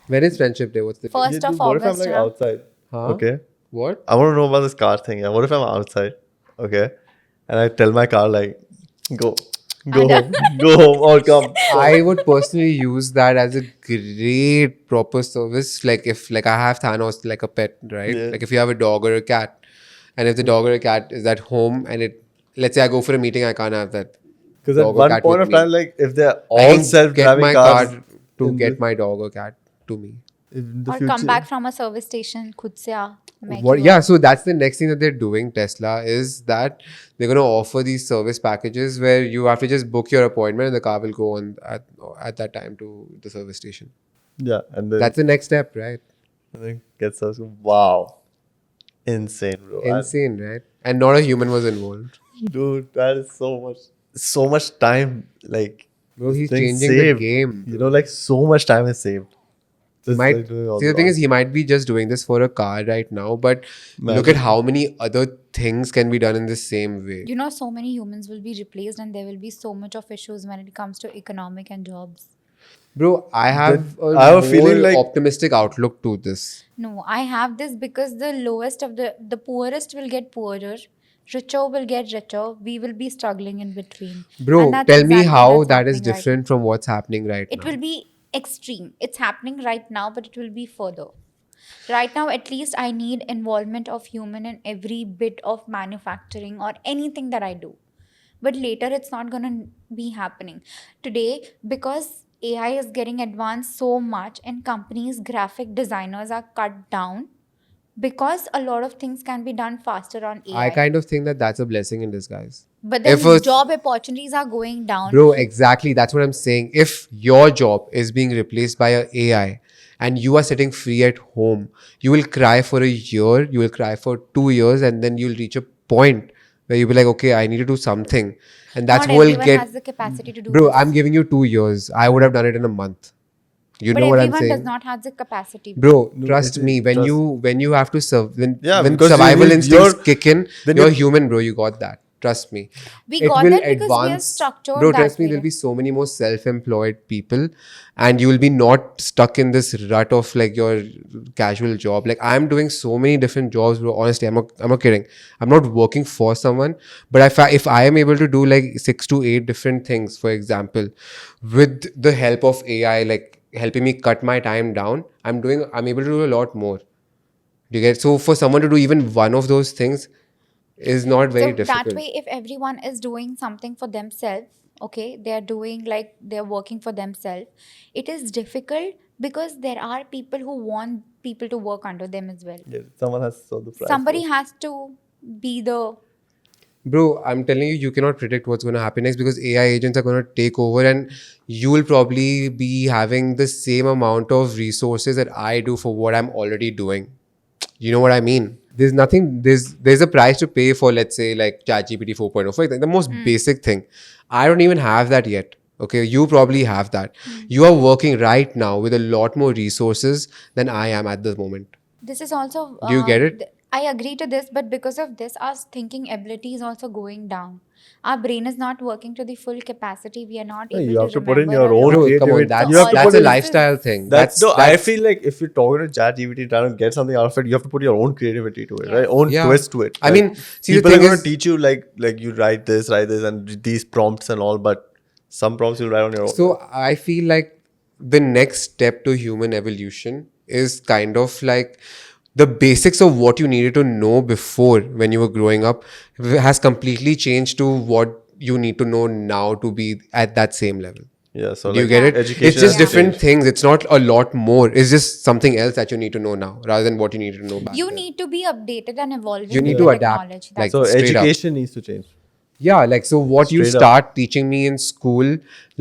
When is Friendship Day? What's the date? 1st Yeah, of dude, what if I'm August, like huh? outside? Huh? Okay. What? I want to know about this car thing. Yeah. What if I'm outside? Okay. And I tell my car like, go home, go home or come. I would personally use that as a great proper service. Like if like I have Thanos like a pet, right? Yeah. Like if you have a dog or a cat, and if the dog or a cat is at home and let's say I go for a meeting, I can't have that Because at dog or one cat point with of me. time, like if they're I all can get self-driving my cars car to in get my dog or cat to me. the Or future. come back from a service station. खुद से आ, मैं What? क्यों Yeah, आऊं? so that's the next thing that they're doing. Tesla is that they're going to offer these service packages where you have to just book your appointment and the car will go on at that time to the service station. Yeah, and then That's the next step, right? gets us. Wow, insane, bro. Insane, right? And not a human was involved. Dude, that is so much time. Like, Bro, he's being changing the saved. game. You know, like so much time is saved. Just, Might like, doing all see the thing is he might be just doing this for a car right now, but look at Imagine. how many other things can be done in the same way. You know, so many humans will be replaced and there will be so much of issues when it comes to economic and jobs. Bro, I have I have a more feeling like- optimistic outlook to this. No, I have this because the lowest of the poorest will get poorer, richer will get richer, we will be struggling in between. Bro, And that's tell me exactly how that's that is happening right different from what's happening right now. It now. will be extreme. It's happening right now, but it will be further. Right now, at least I need involvement of human in every bit of manufacturing or anything that I do. But later, it's not going to be happening. Today, because AI is getting advanced so much and companies, graphic designers are cut down because a lot of things can be done faster on AI. I kind of think that that's a blessing in disguise. But then If a- job opportunities are going down. Bro, exactly. That's what I'm saying. If your job is being replaced by a AI and you are sitting free at home, you will cry for a year, you will cry for 2 years, and then you'll reach a point where you'll be like, okay, I need to do something. And that's Not what will everyone get. has the capacity to do Bro, this. I'm giving you 2 years. I would have done it in a month. You But know what I'm everyone saying? does not have the capacity. Bro, No, trust it- me. When trust- you have to serve when Yeah, when because survival instincts you're- kick in, then you're you're- human, bro. You got that. Trust me. We It got will that because we are advance. structured Bro, that trust me. way. There'll be so many more self-employed people, and you will be not stuck in this rut of like your casual job. Like I'm doing so many different jobs, bro. Honestly, I'm not kidding. I'm not working for someone, but if I am able to do like 6 to 8 different things, for example, with the help of AI, like helping me cut my time down, I'm able to do a lot more. Do you get? So for someone to do even one of those things is not very So difficult. that way, if everyone is doing something for themselves, okay, they're doing like they're working for themselves, it is difficult because there are people who want people to work under them as well. Yeah, someone has to solve the price. Somebody bro. has to be the. Bro, I'm telling you, you cannot predict what's going to happen next because AI agents are going to take over and you will probably be having the same amount of resources that I do for what I'm already doing. You know what I mean? There's a price to pay for, let's say, like ChatGPT 4.0, for the most basic thing. I don't even have that yet. Okay, you probably have that. You are working right now with a lot more resources than I am at the moment. This is also. Do you get it? I agree to this, but because of this, our thinking ability is also going down. Our brain is not working to the full capacity. We are not No, able you have to put in remember your a own lot. Bro, come creativity. on, that's, You have to that's put a in- lifestyle thing. That's no. I feel like if you're talking to ChatGPT trying to get something out of it, you have to put your own creativity to it, Yeah. right? Own Yeah. twist to it. I Like, mean, see, the people are thing going is- to teach you like you write this, and these prompts and all, but some prompts you'll write on your own. So I feel like the next step to human evolution is kind of like the basics of what you needed to know before when you were growing up has completely changed to what you need to know now to be at that same level. Yeah. So Do you like get it? education It's just has to different change. things. It's not a lot more. It's just something else that you need to know now rather than what you needed to know back You then. need to be updated and evolving You need with to the adapt, technology. like- So straight up. education needs to change. Yeah, like so what you Straight up. start teaching me in school,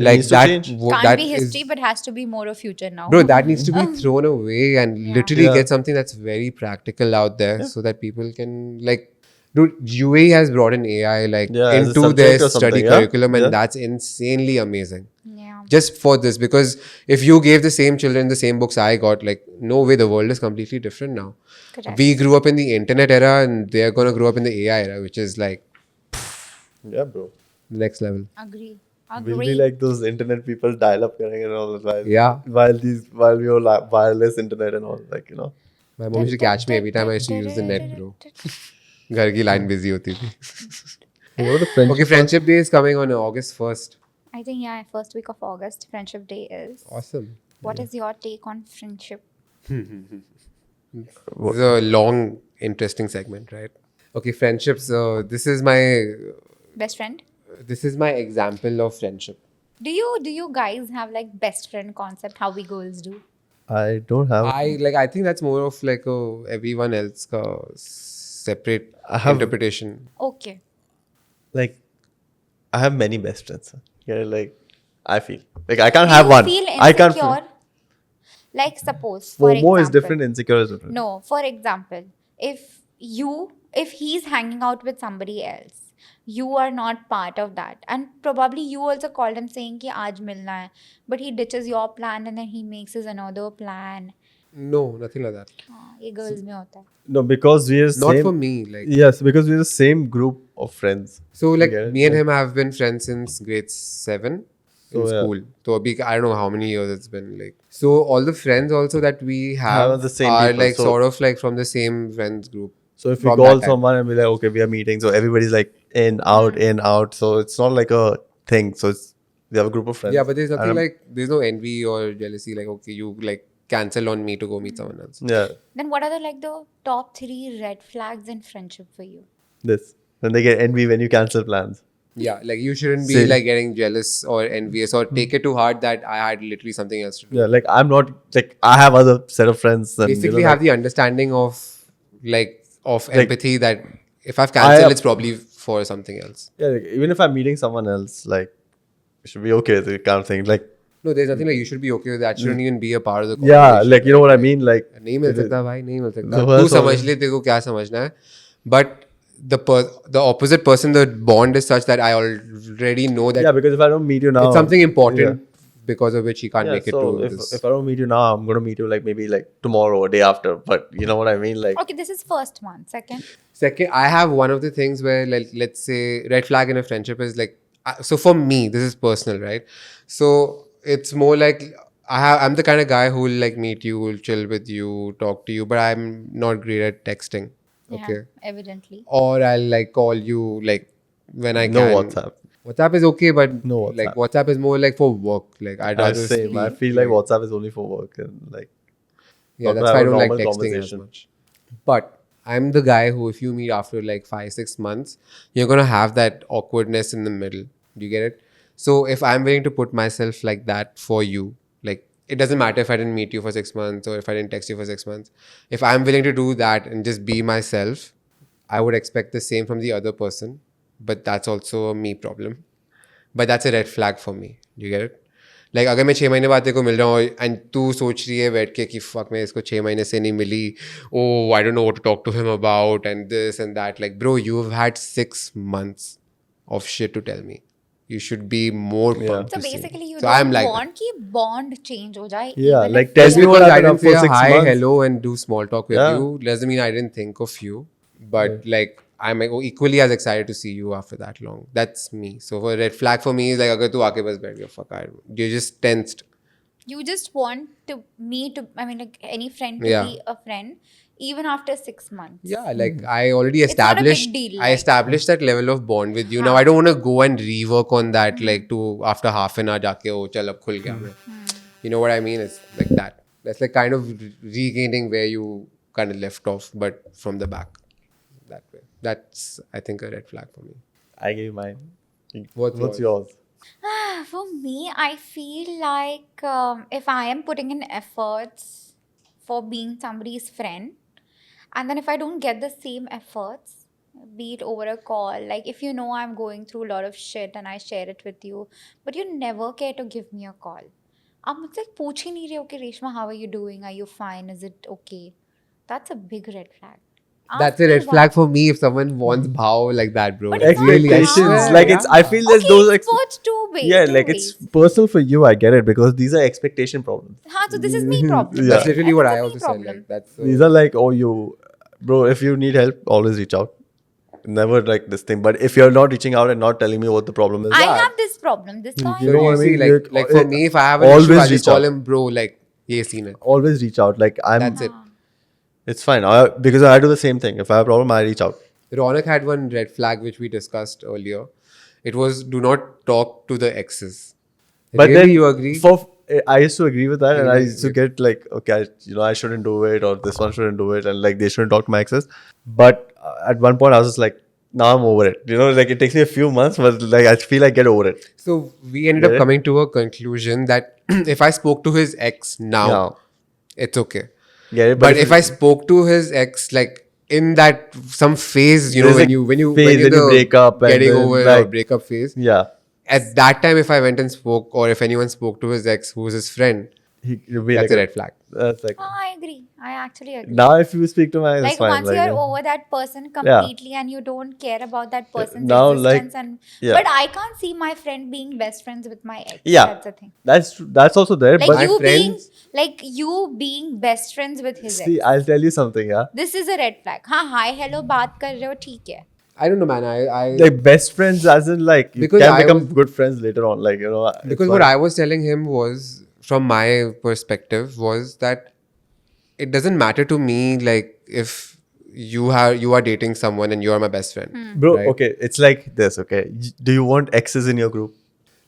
like needs to that, change. Can't that be is- history, but has to be more of future now. Bro, that needs to be thrown away and literally Yeah. get something that's very practical out there so that people can like, dude, UAE has brought in AI like Yeah, as a into subject their or something, study yeah? curriculum and Yeah. that's insanely amazing. Yeah. Just for this, because if you gave the same children the same books I got, like no way, the world is completely different now. Correct. We grew up in the internet era and they're gonna grow up in the AI era, which is like Yeah, bro. next level. Agree. We'll be Agree. like those internet people dial up and all that while Yeah. while we were wireless internet and all, like, you know. My mom used to catch me every time I used to use the net, bro. घर की line busy होती थी. What are the friendship? Okay, Friendship Day is coming on August 1st. I think, yeah, first week of August, Friendship Day is. Awesome. What is your take on friendship? This is a long, interesting segment, right? Okay, friendships. This is Best friend? my example of friendship. Do you guys have like best friend concept? How we girls do? I don't have. I think that's more of like everyone else ka separate interpretation. Okay. Like, I have many best friends. Yeah, like, I feel like I can't Do have you one. feel I can't. insecure? Like suppose, for FOMO is example, different. Insecure is different. No, for example, if he's hanging out with somebody else, you are not part of that, and probably you also called him saying कि आज मिलना है, but he ditches your plan and then he makes his another plan. No, nothing like that. हाँ, ये girls में होता है. No, because we are Not same. for me. Like Yes, because we're the same group of friends. so, like Yeah, me and him have been friends since grade 7 in So, yeah. school. So I don't know how many years it's been. Like so, all the friends also that we have the same are people, like so- sort of like from the same friends group. So if we From call that time. someone and be like, okay, we are meeting, so everybody's like in, out, in, out. So it's not like a thing. So it's we have a group of friends. Yeah, but there's nothing And like there's no envy or jealousy. Like okay, you like cancel on me to go meet someone else. yeah, Then what are the top 3 red flags in friendship for you? this. Then they get envy when you cancel plans. Yeah, like you shouldn't be Same. like getting jealous or envious or take it too hard that I had literally something else to do. Yeah, like I'm not like I have other set of friends. And, Basically, have the understanding of like of Like, empathy that if I've cancelled, I- it's probably for something else. yeah, like, even if I'm meeting someone else, like it should be okay with it kind of thing. Like No, there's nothing like you should be okay with that. Shouldn't even be a part of the yeah, conversation. like you know what I mean. Like नहीं मिल सकता भाई नहीं मिल सकता No, तू that's all समझ right. ले तेरे को क्या समझना है but the opposite person the bond is such that I already know that yeah, because if I don't meet you now, it's something important because of which he can't Yeah, make it so to if, this. if I don't meet you now, I'm gonna meet you like maybe like tomorrow or day after. But you know what I mean? Like Okay, this is first one. Second, Second, I have one of the things where like let's say red flag in a friendship is like so for me this is personal, right? So it's more like I'm the kind of guy who will like meet you, will chill with you, talk to you, but I'm not great at texting. Okay. yeah, evidently. Or I'll like call you like when I no can. WhatsApp. WhatsApp is okay, but No like WhatsApp. WhatsApp is more like for work. Like I'd I rather same. I speak, feel like WhatsApp is only for work and like yeah, not to that's why I have a don't like normal texting as conversation. much. But I'm the guy who, if you meet after like 5-6 months, you're gonna have that awkwardness in the middle. Do you get it? So if I'm willing to put myself like that for you, like it doesn't matter if I didn't meet you for 6 months or if I didn't text you for 6 months. If I'm willing to do that and just be myself, I would expect the same from the other person. But that's also a me problem. But that's a red flag for me. Do you get it? Like अगर मैं 6 महीने बाद तेरे को मिल रहा हूँ and तू सोच रही है बैठ के कि fuck मैं इसको 6 महीने से नहीं मिली, oh I don't know what to talk to him about and this and that, like bro you've had 6 months of shit to tell me. You should be more pumped So to see me. basically, you So I'm don't like want कि bond change हो जाए. Yeah, even like if tell just me what because I happened didn't say for 6 hi, months. hello and do small talk with Yeah. you doesn't mean I didn't think of you. But like I'm like, equally as excited to see you after that long. That's me. So a red flag for me is like अगर तू आके बस बैठ गया, fuck you're just tensed. you just want I mean, like any friend to Yeah. be a friend, even after 6 months. Yeah, like I already It's not a big established. deal, I like- established that level of bond with you. Now I don't want to go and rework on that. Like to after half an hour, जाके oh चल अब खुल गया मैं. You know what I mean? It's like that. That's like kind of regaining where you kind of left off, but from the back. That way. That's I think a red flag for me. I gave mine. What's yours? For me, I feel like if I am putting in efforts for being somebody's friend, and then if I don't get the same efforts, be it over a call, like if you know I'm going through a lot of shit and I share it with you, but you never care to give me a call. आप मुझसे पूछ ही नहीं रहे हो कि Reshma, how are you doing? Are you fine? Is it okay? That's a big red flag. That's a red flag for me if someone wants bhow like that, bro. But Like, it's not really, I bhow. Expectations. swear, Like yeah. it's. I feel there's Okay, those. it's both two ways. Yeah, two like ways. it's personal for you. I get it because these are expectation problems. So this is me problem. Yeah. That's literally what I It's a me also said. problem. Like that's These are like, oh, you, bro. If you need help, always reach out. never like this thing. But if you're not reaching out and not telling me what the problem is, I have this problem. This guy. You know what I mean? Like for me, if I have an Always issue, I reach just call out. him bro. Like, yeah, seen it. always reach out. Like That's it. It's fine. Because I do the same thing. If I have a problem, I reach out. Ronak had one red flag which we discussed earlier. It was do not talk to the exes. But really, then you agree? I used to agree with that, and I Yeah, used to get like, okay, I shouldn't do it, or this one shouldn't do it, and like they shouldn't talk to my exes. But at one point, I was just like, now I'm over it. Like it takes me a few months, but like I feel like get over it. So we ended up coming to a conclusion that if I spoke to his ex now, it's okay. Get it? But if I spoke to his ex, like in that some phase, There's when a you phase when you break up and getting then, over or like- breakup phase. yeah, At that time, if I went and spoke, or if anyone spoke to his ex, who was his friend, he'll be that's like a red flag. That's like I agree. I actually agree. now if you speak to my ex, Like it's fine. once like, you're over that person completely and you don't care about that person's Now, like, existence and yeah. but I can't see my friend being best friends with my ex. Yeah. That's the thing. That's also there. Like but My you friends- being best friends with his see, ex. I'll tell you something. Yeah, This is a red flag. हाँ hi hello बात कर रहे हो ठीक है. I don't know, man. I like best friends, as in like you Because can I become was- good friends later on. Like it's because what I was telling him was, from my perspective, was that it doesn't matter to me like if you are dating someone and you are my best friend. bro. right? Okay, it's like this. Okay, do you want exes in your group?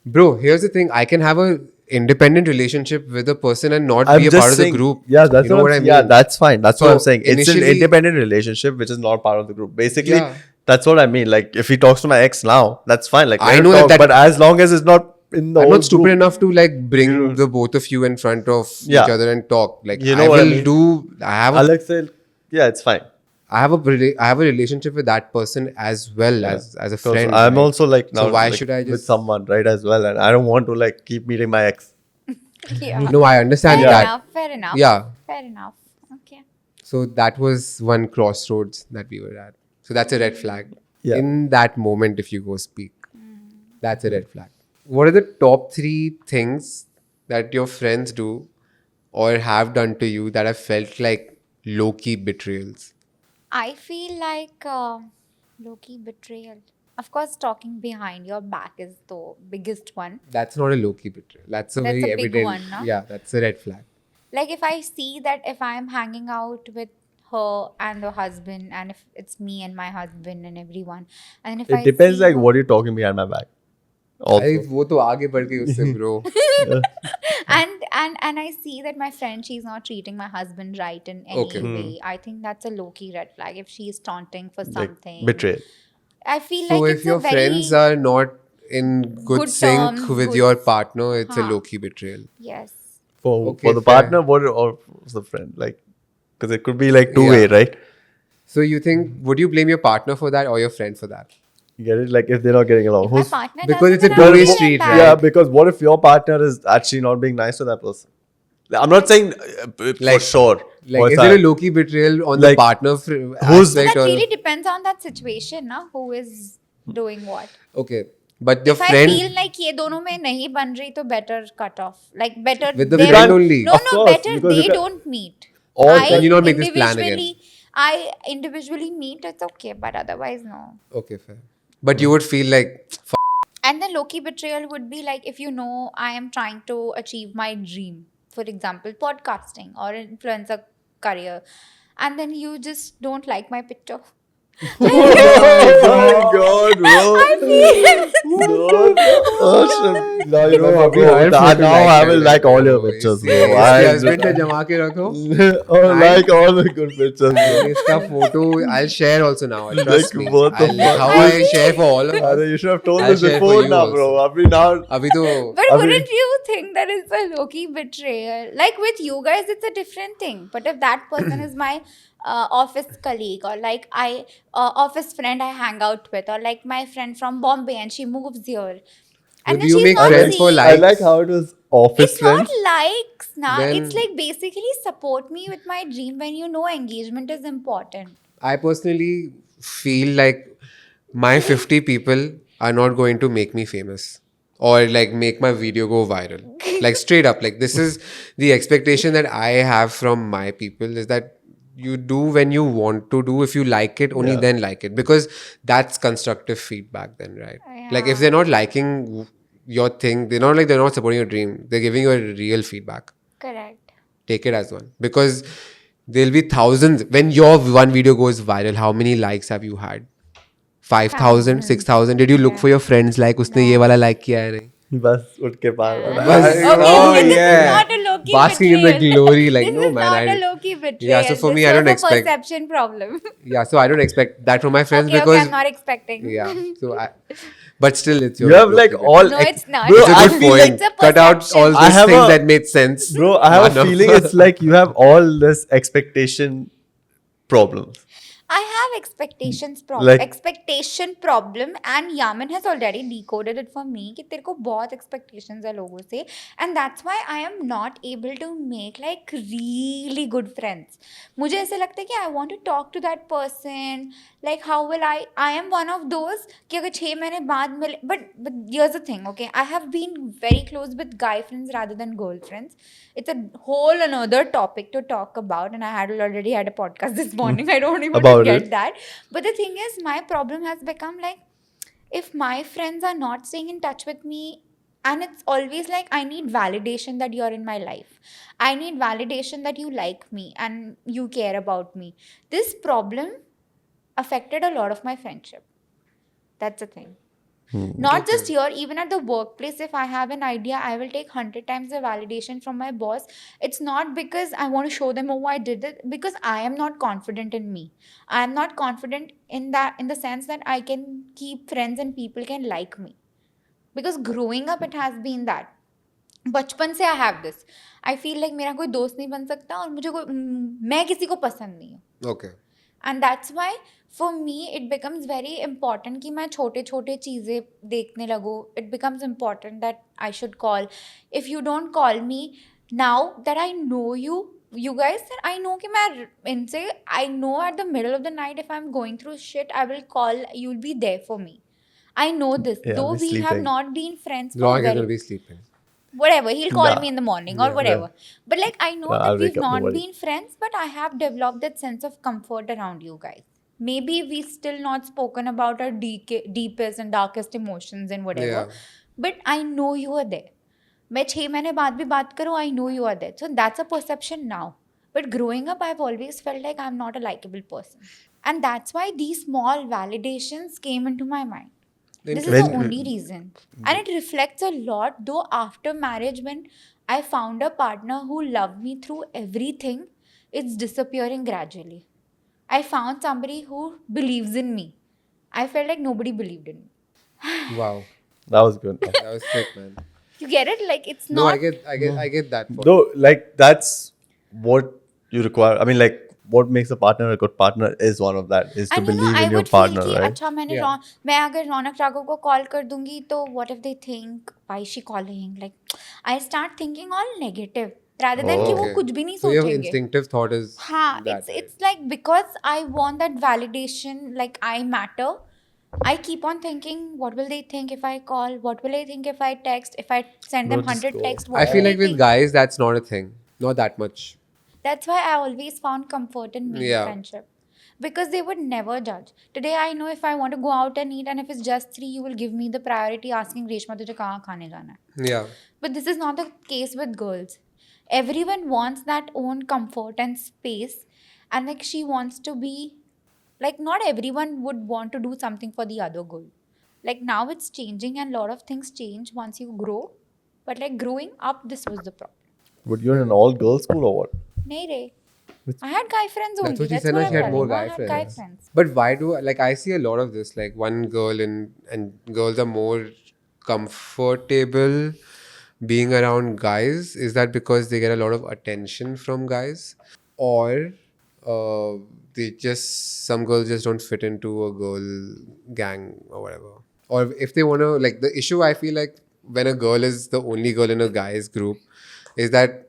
Bro, here's the thing. I can have a independent relationship with a person and not I'm be a just part of the saying- group. Yeah, that's you know what I mean. Yeah, that's fine. That's what So, I'm saying. It's an initially- independent relationship which is not part of the group. Basically, Yeah. that's what I mean. Like if he talks to my ex now, that's fine. Like I let him know talk, that- but as long as it's not in the I'm whole not stupid group. enough to like bring the both of you in front of Yeah. each other and talk. Like You know I what I will mean? do. Alex said, yeah, it's fine. I have a relationship with that person as well as a 'Cause friend. I'm right? also like now. So why like, should I with just? someone right as well, and I don't want to like keep meeting my ex. Yeah. No, I understand Fair that. enough. Fair enough. Yeah. Fair enough. Okay. So that was one crossroads that we were at. So that's a red flag. Yeah. In that moment, if you go speak, that's a red flag. What are the top 3 things that your friends do or have done to you that have felt like low-key betrayals? I feel like low-key betrayal. Of course, talking behind your back is the biggest one. That's not a low-key betrayal. That's a That's very a big evident. one, no? Yeah, that's a red flag. Like if I see that if I'm hanging out with her and her husband, and if it's me and my husband and everyone, and if It I depends see like her- what you're talking behind my back. Also. अरे वो तो आगे बढ़ गई उससे bro. and I see that my friend, she's not treating my husband right in any Okay. way. I think that's a low-key red flag. If she's taunting for Like, something, betrayal. I feel So like if it's your a very friends are not in good sync terms, with good- your partner, it's a Huh. low-key betrayal. yes. For Okay, the fair. partner, what or for the friend? Like, because it could be like two-way, Yeah. right? So you think, would you blame your partner for that or your friend for that? You get it? Like if they're not getting along. If my Who's partner because doesn't, it's a then I two-way feel street, bad. right? Yeah, because what if your partner is actually not being nice to that person? I'm not saying for Like- sure. Like, Or is if there I- a low-key betrayal on Like, the partner who's- aspect? That Or, really depends on that situation, na? Who is doing what. okay, but your If I friend feel like ये दोनों में नहीं बन रही तो better cut off. Like better with the they- friend only. No, Of no, course, better because you they can- don't meet. Or I can you not make this plan again? I individually meet, it's okay, but otherwise no. Okay, fair. But you would feel like, And the low-key betrayal would be like if you know I am trying to achieve my dream, for example, podcasting or influencer career, and then you just don't like my picture. oh my god, bro. I feel No. Oh, shit. Now you know, अभी bro. Her Now photo I will कर like all your low, pictures, इसके- bro. इसके I husband ने जमा के रखो. oh, like all the good pictures, bro. इसका photo I'll share also now. Trust me. what the fuck? How I share for all of us. Arre, you should have told I'll us share for before you now, also. bro. Abhi now. अभी तो But I mean- wouldn't you think that it's a low-key betrayal? Like with you guys, it's a different thing. But if that person is my office colleague or like office friend I hang out with, or like my friend from Bombay and she moves here, and Would then you she's make not friends for seeing- life? I like how it was office It's friends. not likes, nah. Then- It's like basically support me with my dream when you know engagement is important. I personally feel like my 50 people are not going to make me famous or like make my video go viral. Like straight up, like this is the expectation that I have from my people, is that you do when you want to do. If you like it, only then like it, because that's constructive feedback then, right? Like if they're not liking your thing, they're not supporting your dream. They're giving you a real feedback. Correct. Take it as one, because there'll be thousands. When your one video goes viral, how many likes have you had? 5,000, 6,000. Did you look for your friends like उसने ये वाला like किया है नहीं? बस उठ के पार Bas, Okay, this yeah. is not a low-key Basking in the betrayal. glory, like, this no, is man, not I- a low-key betrayal. Yeah, so for me, this I don't was a expect- perception problem. Yeah, so I don't expect that from my friends okay, because I'm not expecting. yeah. So but still, it's your. You have like opinion. all. No, it's not. Bro, It's a I good feel point. like, Cut out perception. all I those have things a- that made sense. bro, I have a Manav. feeling it's like you have all this expectation problems. I have expectations problem. Like- expectation problem, and Yaman has already decoded it for me कि तेरे को बहुत expectations है लोगों से, and that's why I am not able to make like really good friends. मुझे ऐसे लगता है कि I want to talk to that person. Like how will I am one of those कि अगर 6 महीने बाद मिले, but here's the thing, okay? I have been very close with guy friends rather than girl friends. It's a whole another topic to talk about, and I had already had a podcast this morning. I don't even About get it. that. But the thing is, my problem has become like, if my friends are not staying in touch with me, and it's always like I need validation that you're in my life. I need validation that you like me and you care about me. This problem affected a lot of my friendship. That's the thing. Not just here, even at the workplace, if I have an idea, I will take 100 times the validation from my boss. It's not because I want to show them, oh, I did it, because I am not confident in me. I am not confident in that, in the sense that I can keep friends and people can like me. Because growing up, it has been that. बचपन से I have this I feel like मेरा कोई दोस्त नहीं बन सकता और मुझे कोई मैं किसी को पसंद नहीं हूँ Okay. And that's why for me it becomes very important कि मैं छोटे छोटे चीज़ें देखने लगूँ it becomes important that I should call if you don't call me now that I know you guys said I know कि मैं इनसे I know at the middle of the night if I'm going through shit I will call you'll be there for me I know this Yeah, though we're we have sleeping. not been friends for Log is very gonna be sleeping. whatever he'll call Nah. me in the morning or whatever but like I know Nah, that I'll we've wake up, not no worries. been friends but I have developed that sense of comfort around you guys maybe we still not spoken about our deepest and darkest emotions and whatever Yeah. but I know you are there मैं 6 महीने बाद भी बात करूँ I know you are there so that's a perception now but growing up I've always felt like I'm not a likable person and that's why these small validations came into my mind this is the When- only reason. And it reflects a lot, though after marriage, when I found a partner who loved me through everything, it's disappearing gradually. I found somebody who believes in me. I felt like nobody believed in me. Wow. That was good. That was sick, man. You get it? Like it's No, not. I get that. For No, like that's what you require. I mean, like what makes a partner a good partner is one of that is to And you know, believe I in your would partner, feel कि right? अच्छा मैंने Yeah. मैं अगर रौनक राघव को call कर दूंगी तो what if they think why is she calling like I start thinking all negative rather than कि वो Okay. कुछ भी नहीं So your सोचेंगे instinctive thought is हाँ that. it's like because I want that validation like I matter I keep on thinking what will they think if I call what will they think if I text if I send them No, just 100 go. texts I what feel will like they with think? guys that's not a thing. Not that much. That's why I always found comfort in male Yeah. friendship. Because they would never judge. Today I know if I want to go out and eat and if it's just 3, you will give me the priority asking Reshma तुझे कहाँ खाने जाना है. Yeah. But this is not the case with girls. Everyone wants that own comfort and space. And like she wants to be like not everyone would want to do something for the other girl. Like now it's changing and a lot of things change once you grow. But like growing up, this was the problem. But you're in an all-girls school or what? Nahi re. I had guy friends only. That's what she That's said. what That I'm she had telling more you. guy I had guy friends. friends. But why do like I see a lot of this? Like one girl and girls are more comfortable being around guys. Is that because they get a lot of attention from guys, or they just some girls just don't fit into a girl gang or whatever? Or if they want to like the issue, I feel like when a girl is the only girl in a guy's group is that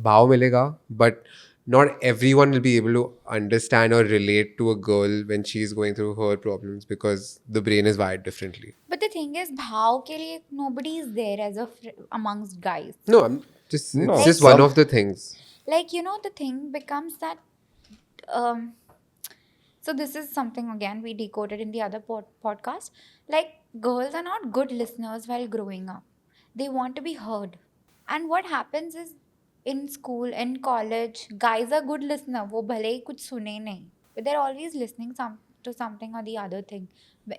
bhav milega, but not everyone will be able to understand or relate to a girl when she's going through her problems because the brain is wired differently. But the thing is, bhav ke liye nobody is there as a amongst guys. No, I'm just No. it's just Some- one of the things. Like, you know, the thing becomes that so this is something again we decoded in the other podcast. Like, girls are not good listeners while growing up. They want to be heard. And what happens is, in school, in college, guys are good listener. वो भले ही कुछ सुने नहीं, but they're always listening to something or the other thing.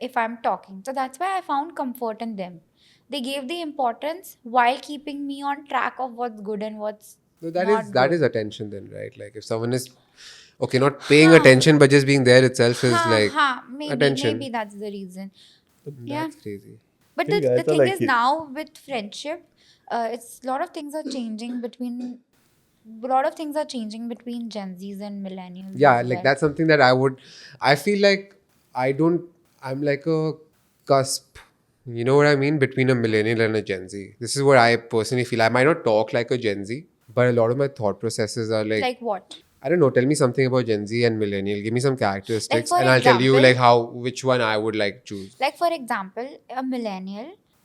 If I'm talking, so that's why I found comfort in them. They gave the importance while keeping me on track of what's good and what's So not that good. is attention then, right? Like if someone is okay, not paying attention but just being there itself is like attention. Maybe that's the reason. Yeah. That's crazy. But think the guys are thing like is you. now with friendship, it's a lot of things are changing between Gen Zs and millennials. Yeah, as like well. that's something that I feel like I'm like a cusp, you know what I mean, between a millennial and a Gen Z. This is what I personally feel. I might not talk like a Gen Z, but a lot of my thought processes are Like what? I don't know, tell me something about Gen Z and millennial. Give me some characteristics for and I'll tell you example- like which one I would like choose. Like for example,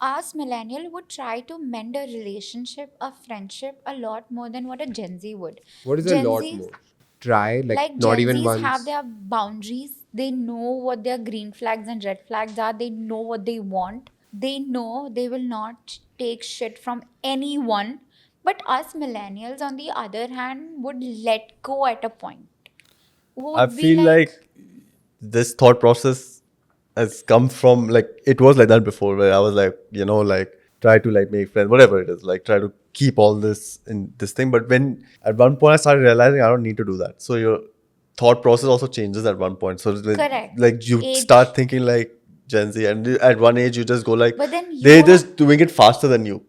us millennial would try to mend a relationship, a friendship a lot more than what a Gen Z would. What is Gen a lot Zs- more? Try, like not Gen even Zs once. have their boundaries. They know what their green flags and red flags are. They know what they want. They know they will not take shit from anyone. But us millennials, on the other hand, would let go at a point. I Would be feel like this thought process has come from like it was like that before, where I was like, like try to like make friends, whatever it is, like try to keep all this in this thing. But when at one point I started realizing I don't need to do that. So your thought process also changes at one point. So Correct. like you Age. start thinking like Gen Z, and at one age you just go like, But then they're you just doing it faster than you.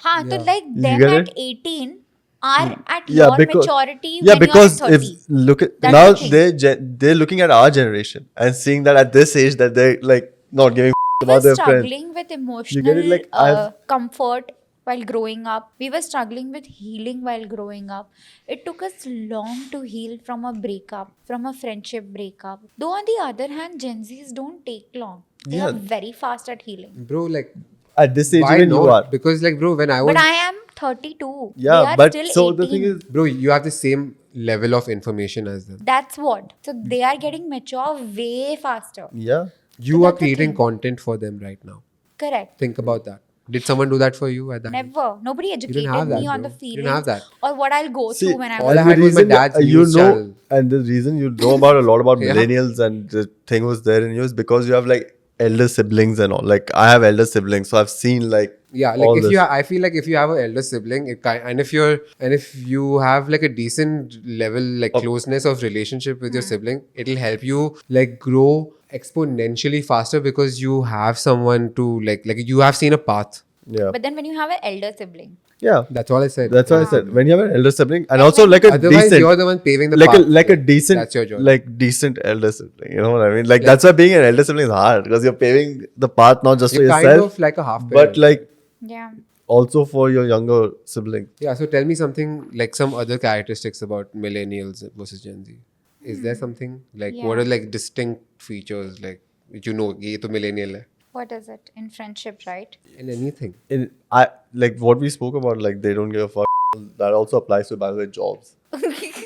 हाँ, तो like You them get at it? 18 are at Yeah, your because maturity yeah, when because you're at if 30. look at That's now the thing. they're looking at our generation and seeing that at this age that they're like not giving We about were their friends. struggling with You get emotional it? Like comfort while growing up. We were struggling with healing while growing up. It took us long to heal from a breakup, from a friendship breakup. Though on the other hand, Gen Zs don't take long. They are Yeah. very fast at healing. Bro, like at this age why even not? you are. Because like bro, when I was But I am 32. Yeah, they are but still so 18. the thing is, bro, you have the same level of information as them. That's what. So they are getting mature way faster. yeah, You So are that's the creating thing. content for them right now. Correct. Think about that. Did someone do that for you at that age? Never. Nobody educated have that, me on bro. the You feelings didn't have that. or what I'll go see, through when I'm all I and the had was my reason dad's you news know, channel. and the reason you know about a lot about Yeah. millennials and the thing was there in you is because you have like elder siblings and all. Like I have elder siblings, so I've seen like Yeah, like all if this. you, I feel like if you have an elder sibling, and if you have like a decent level like closeness of relationship with your sibling, it'll help you like grow exponentially faster because you have someone to like you have seen a path. Yeah, But then when you have an elder sibling, yeah. That's all I said. That's what I said. When you have an elder sibling, and And also when- like a Otherwise, decent, you're the one paving the like path. a decent, That's your job. like decent elder sibling. You know what I mean? Like that's why being an elder sibling is hard because you're paving the path not just You're for kind yourself, of like a half but parent. like yeah. also for your younger sibling. Yeah, so tell me something like some other characteristics about millennials versus Gen Z. Is there something like what Yeah. are like distinct features like which you know ye to millennial hai? What is it? In friendship, right? In anything? In I like what we spoke about, like they don't give a fuck. That also applies to by the way jobs.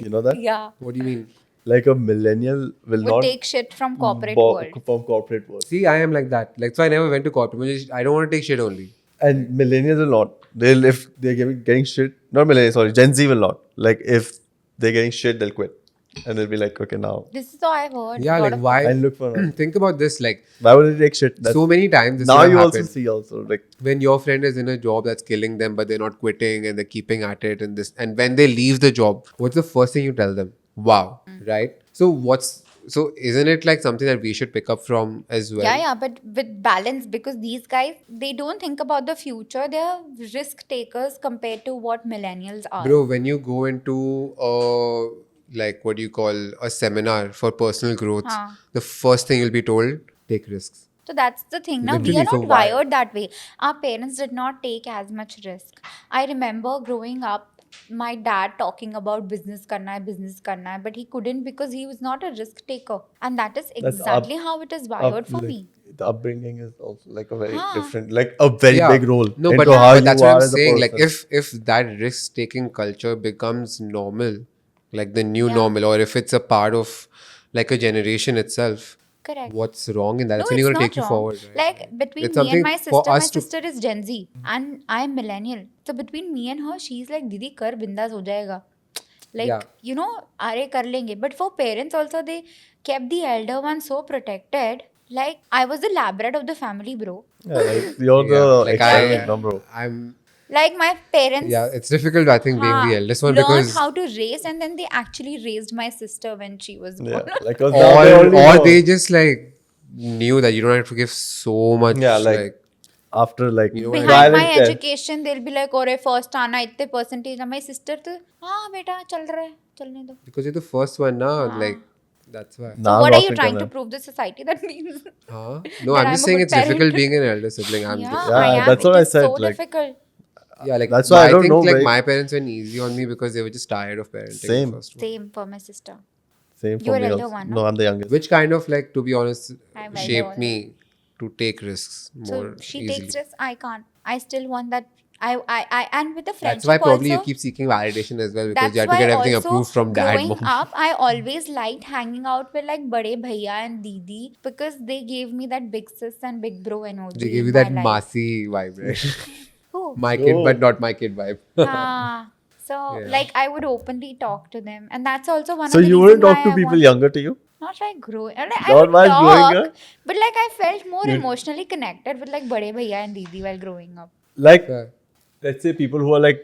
You know that? Yeah. What do you mean? Like a millennial will Would not take shit from corporate bo- world. from corporate world, See, I am like that. Like so, I never went to corporate. I don't want to take shit only. and millennials will not. They'll if they're getting shit. Not millennials, sorry. Gen Z will not. Like if they're getting shit, they'll quit, and they'll be like, okay, now This is how I've heard. Yeah, Lot like of- why? I'll look for another. Think about this. Like Why would they take shit? That's, so many times this now would have you also happened. see also like When your friend is in a job that's killing them, but they're not quitting and they're keeping at it, and when they leave the job, what's the first thing you tell them? Wow, right? So isn't it like something that we should pick up from as well? Yeah, but with balance, because these guys, they don't think about the future. They're risk takers compared to what millennials are. Bro, when you go into like what do you call a seminar for personal growth, Huh. the first thing you'll be told, take risks. So that's the thing. Now we Literally, are so not why? wired that way. Our parents did not take as much risk. I remember growing up, my dad talking about business karna hai, but he couldn't because he was not a risk taker. And that is That's exactly how it is wired for like, me. the upbringing is also like a very Huh. different, like a very Yeah. big role. No, into how but that's you what are I'm as a saying. Like person. if that risk taking culture becomes normal, like the new Yeah. normal, or if it's a part of like a generation itself. Correct. What's wrong in that? No, It's only it's going to not take you wrong. forward. Right? Like between It's me and something my for sister, us my to- sister is Gen Z and I'm Millennial. So between me and her, she's like, Didi kar bindas ho jayega. Like, Yeah. you know, are kar lenge. But for parents also, they kept the elder one so protected. Like, I was the lab rat of the family, bro. Yeah, like you're Yeah, the like experiment, no, bro. I'm. Like, my parents Yeah, it's difficult. I think being the eldest one learned because how to raise, and then they actually raised my sister when she was born. Yeah, like 'cause now they or already know. they just like knew that you don't have to give so much. Yeah, like after like You know, Behind trial my and error. education, they'll be like, "Ore first आना इतने percentage." My sister तो हाँ बेटा चल रहा है चलने दो. because you're the first one now. Like that's why. Now So what are you Roshni trying करना to है. prove the society? That means Huh? No, that I'm I'm just a saying good it's difficult parent. being an elder sibling. I'm yeah, just, I am. that's what It I is said, so like- difficult. yeah, like That's why I don't think know, like like- my parents went easy on me because they were just tired of parenting. Same. The first one. Same for my sister. Same for You're me elder also. one, No, no? I'm the youngest. Which kind of like, to be honest, I'm elder shaped only. me to take risks more So she easily. takes risks. I can't. I still want that. And with the friendship That's why probably also, you keep seeking validation as well because that's you have to why get everything also approved from dad, growing mom. up, I always liked hanging out with like bade bhaiya and didi because they gave me that big sis and big bro energy. They gave in you that my life. Masi vibe, right? Who? My kid, Oh. but not my kid vibe. So Yeah. like I would openly talk to them, and that's also one So of the you reasons wouldn't talk why to I people want- younger to you? Not like growing. Like, I Not would while growing talk, up? but like I felt more emotionally connected with like bade bhaiya and didi while growing up. Like, Yeah. let's say people who are like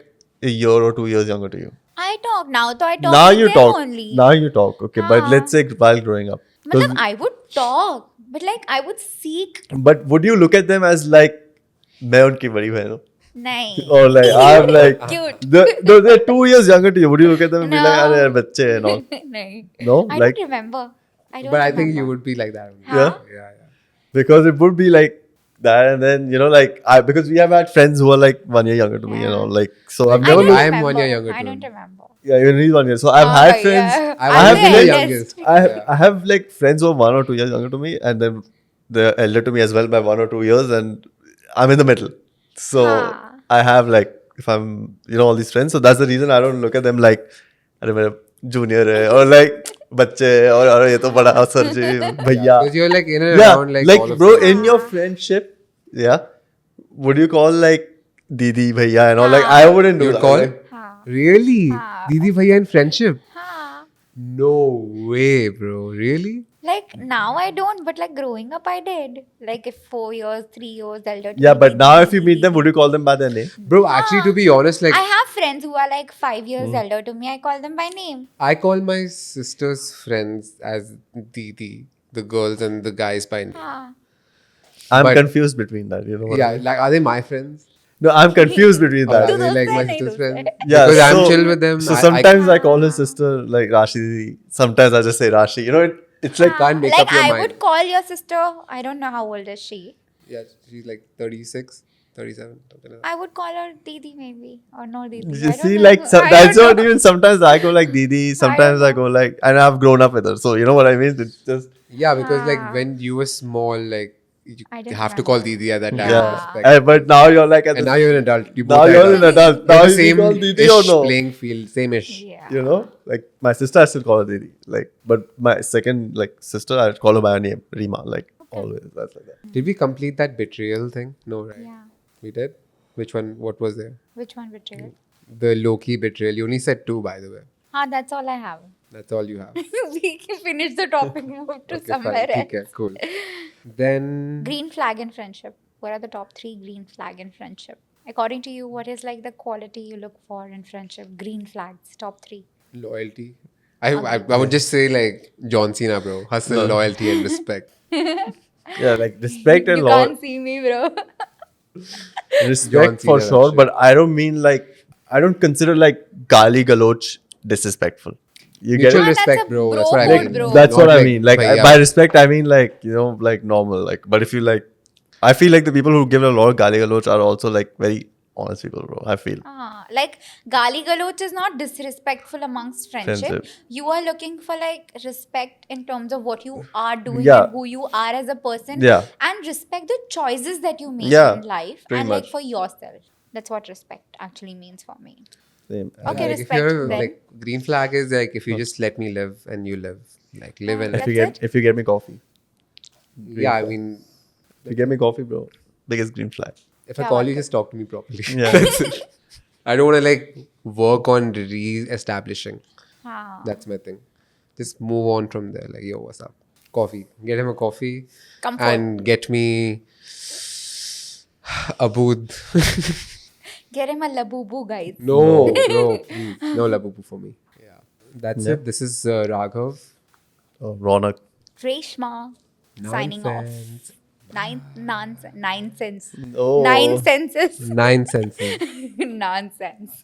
a year or 2 years younger to you. I talk now, so I talk Now to you them talk. only. Now you talk. Okay, but हाँ. let's say while growing up. 'Cause- Matlab, I would talk, but like I would seek. But would you look at them as like मैं उनकी बड़ी बहन हूँ? Nahi. Or like I'm like Cute. they're 2 years younger to you. Would you look at them and be No. like, अरे यार बच्चे हैं and all? Nahi. No, I like don't remember. I don't But I remember. think you would be like that. Only. Huh? Yeah. Yeah, yeah. because it would be like that, and then you know like because we have had friends who are like 1 year younger to me, you Yeah. know, like so I've I never don't looked. I'm remember. 1 year younger I to don't him. remember. Yeah, even he's 1 year. So I've Oh, had yeah. friends. I I'm was the the eldest. youngest. I have like friends who are 1 or 2 years younger to me, and then they're elder to me as well by 1 or 2 years, and I'm in the middle. So Huh. I have like if I'm all these friends, so that's the reason I don't look at them like अरे मेरा junior है or like बच्चे हैं, और अरे ये तो बड़ा सर जी भैया. Because you're like in and Yeah, around like, like all of bro, them. in your friendship, yeah, would you call like Didi bhaiya and all? Like I wouldn't do You'd that. call? Like, Huh. Really? Huh. Didi bhaiya in friendship? Huh. No way, bro. Really? Like now I don't, but like growing up I did. Like if 4 years, 3 years elder. to yeah, me, but now if you Didi. meet them, would you call them by their name? Bro, actually, to be honest, like I have friends who are like 5 years elder to me. I call them by name. I call my sister's friends as Didi, the girls and the guys by name. Huh. I'm But- confused between that. You know what I Yeah, mean? like are they my friends? No, I'm confused between Or that. are Do they those like my say, nahi sister's those friends? say. Yeah, Because I'm so- chill with them. So I sometimes I call his sister like Rashi. Sometimes I just say Rashi. You know, it's like can't make like up your I mind. would call your sister. I don't know how old is she. Yeah, she's like 36, 37, something like that. I would call her Didi maybe or no Didi. I you don't see, know. like I that's don't what know. even sometimes I go like Didi. Sometimes I know. go like, and I've grown up with her. So you know what I mean? It's just Yeah, because like Ah. when you were small, like you I didn't have to call remember. Didi at that time. yeah. Respect. But now you're like at And the, now you're an adult. You now both are you're an adult. You're Now the you same call Didi or no? playing field, same-ish. Yeah. You know, like my sister, I still call her Didi. Like, but my second like sister, I call her by her name, Rima. Like always, that's like that. Did we complete that betrayal thing? No, right? Yeah. We did? Which one? What was there? Which one betrayal? The low-key betrayal. You only said 2, by the way. That's all I have. That's all you have. We can finish the topic, move to Okay, somewhere fine. else. Okay, cool. Then Green flag in friendship. What are the top 3 green flag in friendship? According to you, what is like the quality you look for in friendship? Green flags, top 3. loyalty. I would just say like John Cena, bro. Hustle, loyalty, and respect. Yeah, like respect and You law. can't see me, bro. Respect Cena, for sure, that but I don't mean like I don't consider like gali galoch disrespectful. You get Mutual it? that's respect, a bro. bro That's what I code, mean. bro. That's Not what I mean. Like bhaiya. by respect, I mean like like normal. Like, but if you like, I feel like the people who give a lot of gali galoch are also like very honest people, bro. I feel. Like gali galoch is not disrespectful amongst friendship. Friendship. You are looking for like respect in terms of what you are doing Yeah. and who you are as a person. Yeah. And respect the choices that you make Yeah, in life pretty and like much. for yourself. That's what respect actually means for me. Same. Okay, Like if respect you're then. like green flag is like if you just let me live and you live, like live and That's live. it? If you get me coffee. Green Yeah, I flag. mean, If you get me coffee, bro, biggest green flag. if I Kya call baat you, hai? just talk to me properly. Yeah. That's it. I don't want to like work on re-establishing. Haan. That's my thing. Just move on from there. Like, yo, what's up? Coffee. Get him a coffee. Comfort. And get me a booth. Get him a labubu, guys. No, please. No labubu for me. Yeah. That's Yeah. it. This is Raghav. Oh, Ronak. Reshma. Signing off. Nonsense. 9 cents. Oh. 9 senses. 9 senses. Nonsense.